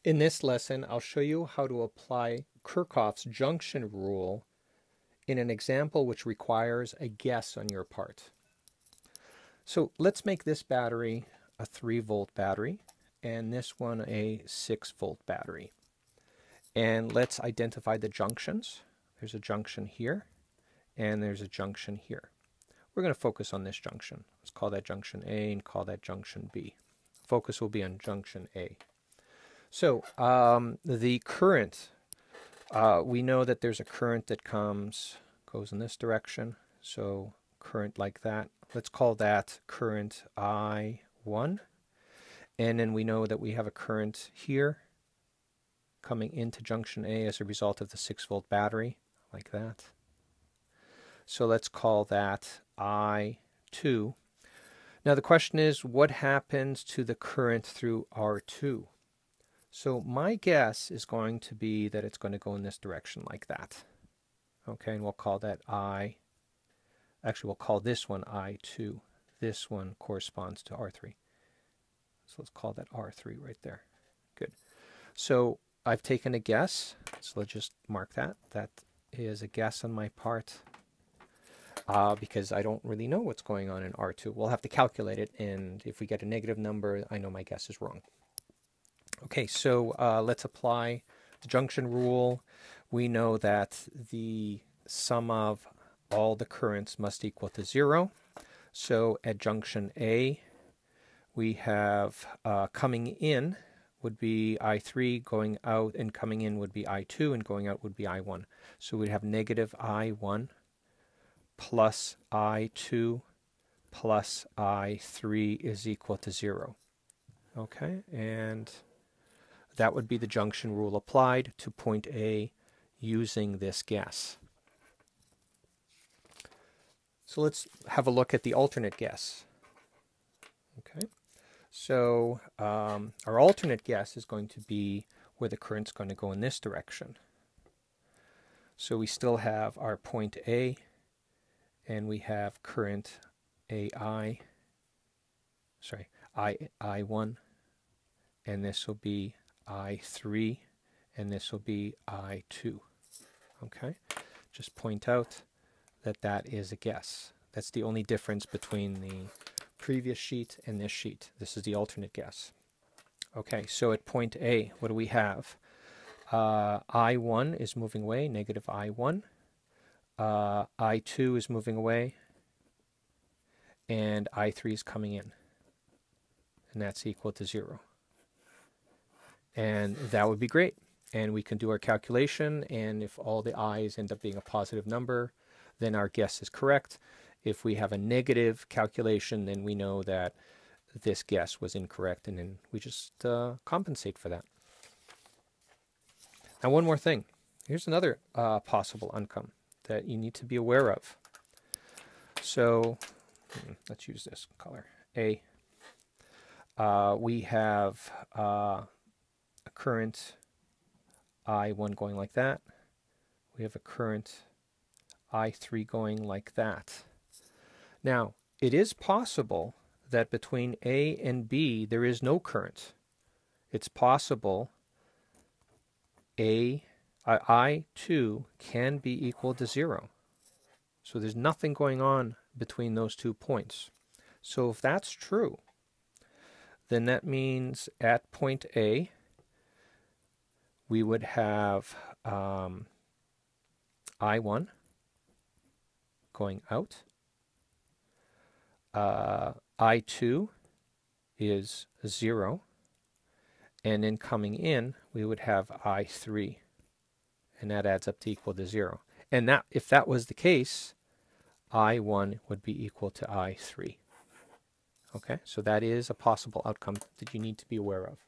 In this lesson, I'll show you how to apply Kirchhoff's junction rule in an example which requires a guess on your part. So let's make this battery a 3-volt battery and this one a 6-volt battery. And let's identify the junctions. There's a junction here and there's a junction here. We're going to focus on this junction. Let's call that junction A and call that junction B. Focus will be on junction A. So the current, we know that there's a current that goes in this direction. So current like that. Let's call that current I1. And then we know that we have a current here coming into junction A as a result of the 6-volt battery, like that. So let's call that I2. Now the question is, what happens to the current through R2? So my guess is going to be that it's going to go in this direction like that. Okay, and we'll call that I. Actually, we'll call this one I2. This one corresponds to R3. So let's call that R3 right there. Good. So I've taken a guess. So let's just mark that. That is a guess on my part because I don't really know what's going on in R2. We'll have to calculate it, and if we get a negative number, I know my guess is wrong. Okay, so let's apply the junction rule. We know that the sum of all the currents must equal to 0. So at junction A, we have coming in would be I3, going out and coming in would be I2, and going out would be I1. So we'd have negative I1 plus I2 plus I3 is equal to 0. Okay, and that would be the junction rule applied to point A using this guess. So let's have a look at the alternate guess. Okay, so our alternate guess is going to be where the current's going to go in this direction. So we still have our point A, and we have current I1, and this will be I3, and this will be I2. Okay, just point out that that is a guess. That's the only difference between the previous sheet and this sheet. This is the alternate guess. Okay, so at point A, what do we have? I1 is moving away, negative I1. I2 is moving away, and I3 is coming in, and that's equal to 0. And that would be great. And we can do our calculation, and if all the i's end up being a positive number, then our guess is correct. If we have a negative calculation, then we know that this guess was incorrect, and then we just compensate for that. Now, one more thing. Here's another possible outcome that you need to be aware of. So let's use this color, A. We have a current I1 going like that. We have a current I3 going like that. Now, it is possible that between A and B there is no current. It's possible I2 can be equal to 0. So there's nothing going on between those 2 points. So if that's true, then that means at point A, we would have I1 going out. I2 is 0. And then coming in, we would have I3. And that adds up to equal to 0. And that, if that was the case, I1 would be equal to I3. Okay, so that is a possible outcome that you need to be aware of.